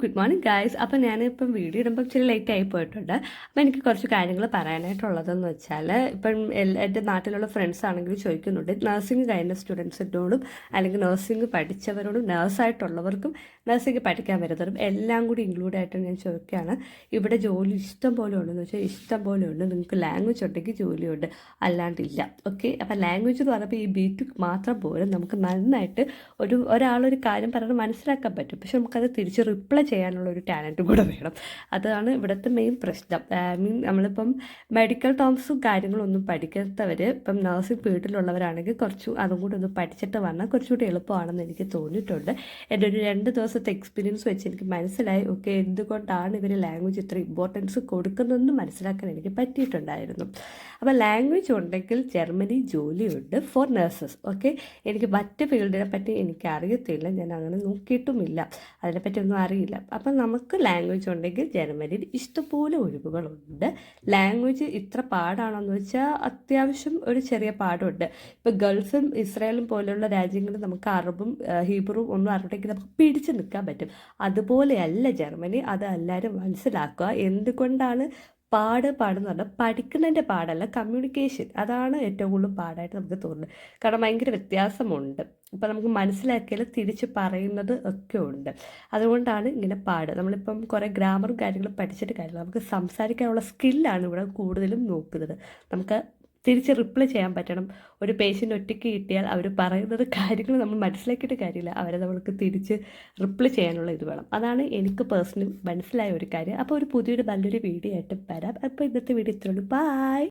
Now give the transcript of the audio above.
Good morning guys. അപ്പോൾ ഞാനിപ്പം video ഇടുമ്പോൾ ഇച്ചിരി ലേറ്റ് ആയി പോയിട്ടുണ്ട്. അപ്പോൾ എനിക്ക് കുറച്ച് കാര്യങ്ങൾ പറയാനായിട്ടുള്ളതെന്ന് വെച്ചാൽ, ഇപ്പം എൻ്റെ നാട്ടിലുള്ള ഫ്രണ്ട്സ് ആണെങ്കിൽ ചോദിക്കുന്നുണ്ട്, നഴ്സിംഗ് കഴിഞ്ഞ സ്റ്റുഡൻസിനോടും അല്ലെങ്കിൽ നഴ്സിംഗ് പഠിച്ചവരോടും നഴ്സായിട്ടുള്ളവർക്കും നഴ്സിംഗ് പഠിക്കാൻ വരുന്നവരും എല്ലാം കൂടി ഇൻക്ലൂഡ് ആയിട്ട് ഞാൻ ചോദിക്കുകയാണ്. ഇവിടെ ജോലി ഇഷ്ടം പോലെ ഉണ്ടെന്ന് വെച്ചാൽ ഇഷ്ടം പോലെ ഉണ്ട്. നിങ്ങൾക്ക് ലാംഗ്വേജ് ഉണ്ടെങ്കിൽ ജോലിയുണ്ട്, അല്ലാണ്ടില്ല. ഓക്കെ, അപ്പോൾ ലാംഗ്വേജ് എന്ന് പറയുമ്പോൾ ഈ ബി2 മാത്രം പോലും നമുക്ക് നന്നായിട്ട് ഒരാളൊരു കാര്യം പറഞ്ഞ് മനസ്സിലാക്കാൻ പറ്റും. പക്ഷെ നമുക്കത് തിരിച്ച് റിപ്ലൈ ചെയ്യാനുള്ള ഒരു ടാലൻറ്റ് കൂടെ വേണം. അതാണ് ഇവിടുത്തെ മെയിൻ പ്രശ്നം. നമ്മളിപ്പം മെഡിക്കൽ ടേംസും കാര്യങ്ങളൊന്നും പഠിക്കാത്തവർ ഇപ്പം നഴ്സിംഗ് ഫീൽഡിലുള്ളവരാണെങ്കിൽ അതും കൂടി ഒന്ന് പഠിച്ചിട്ട് വന്നാൽ കുറച്ചുകൂടി എളുപ്പമാണെന്ന് എനിക്ക് തോന്നിയിട്ടുണ്ട്. എൻ്റെ ഒരു 2 ദിവസത്തെ എക്സ്പീരിയൻസ് വെച്ച് എനിക്ക് മനസ്സിലായി, ഓക്കെ, എന്തുകൊണ്ടാണ് ഇവർ ലാംഗ്വേജ് ഇത്ര ഇമ്പോർട്ടൻസ് കൊടുക്കുന്നതെന്ന് മനസ്സിലാക്കാൻ എനിക്ക് പറ്റിയിട്ടുണ്ടായിരുന്നു. അപ്പോൾ ലാംഗ്വേജ് ഉണ്ടെങ്കിൽ ജർമ്മനി ജോലിയുണ്ട് ഫോർ നഴ്സസ്. ഓക്കെ, എനിക്ക് മറ്റ് ഫീൽഡിനെ പറ്റി എനിക്ക് അറിയത്തില്ല, ഞാൻ അങ്ങനെ നോക്കിയിട്ടുമില്ല, അതിനെപ്പറ്റി ഒന്നും അറിയില്ല. അപ്പം നമുക്ക് ലാംഗ്വേജ് ഉണ്ടെങ്കിൽ ജർമ്മനിയിൽ ഇഷ്ടംപോലെ ഒഴിവുകളുണ്ട്. ലാംഗ്വേജ് ഇത്ര പാടാണെന്ന് വെച്ചാൽ അത്യാവശ്യം ഒരു ചെറിയ പാടുണ്ട്. ഇപ്പോൾ ഗൾഫും ഇസ്രായേലും പോലെയുള്ള രാജ്യങ്ങളിൽ നമുക്ക് അറബും ഹീബ്രുവും ഒന്നും അറിഞ്ഞെങ്കിൽ നമുക്ക് പിടിച്ച് നിൽക്കാൻ പറ്റും. അതുപോലെയല്ല ജർമ്മനി. അത് എല്ലാവരും മനസ്സിലാക്കുക. എന്തുകൊണ്ടാണ് പാടെന്ന് പറഞ്ഞാൽ പഠിക്കുന്നതിൻ്റെ പാടല്ല, കമ്മ്യൂണിക്കേഷൻ, അതാണ് ഏറ്റവും കൂടുതൽ പാടായിട്ട് നമുക്ക് തോന്നുന്നത്. കാരണം ഭയങ്കര വ്യത്യാസമുണ്ട്. ഇപ്പം നമുക്ക് മനസ്സിലാക്കിയാൽ തിരിച്ച് പറയുന്നത് ഒക്കെ ഉണ്ട്. അതുകൊണ്ടാണ് ഇങ്ങനെ പാട്. നമ്മളിപ്പം കുറേ ഗ്രാമറും കാര്യങ്ങളും പഠിച്ചിട്ട് കാര്യമില്ല, നമുക്ക് സംസാരിക്കാനുള്ള സ്കില്ലാണ് ഇവിടെ കൂടുതലും നോക്കുന്നത്. നമുക്ക് തിരിച്ച് റിപ്ലൈ ചെയ്യാൻ പറ്റണം. ഒരു പേഷ്യൻ്റ് ഒറ്റയ്ക്ക് കിട്ടിയാൽ അവർ പറയുന്നത് കാര്യങ്ങൾ നമ്മൾ മനസ്സിലാക്കിയിട്ട് കാര്യമില്ല, അവരെ നമ്മൾക്ക് തിരിച്ച് റിപ്ലൈ ചെയ്യാനുള്ള ഇത് വേണം. അതാണ് എനിക്ക് പേഴ്സണലി മനസ്സിലായ ഒരു കാര്യം. അപ്പോൾ ഒരു പുതിയൊരു നല്ലൊരു വീഡിയോ ആയിട്ട് വരാം. അപ്പോൾ ഇന്നത്തെ വീഡിയോ ഇത്രയുള്ളൂ. ബൈ.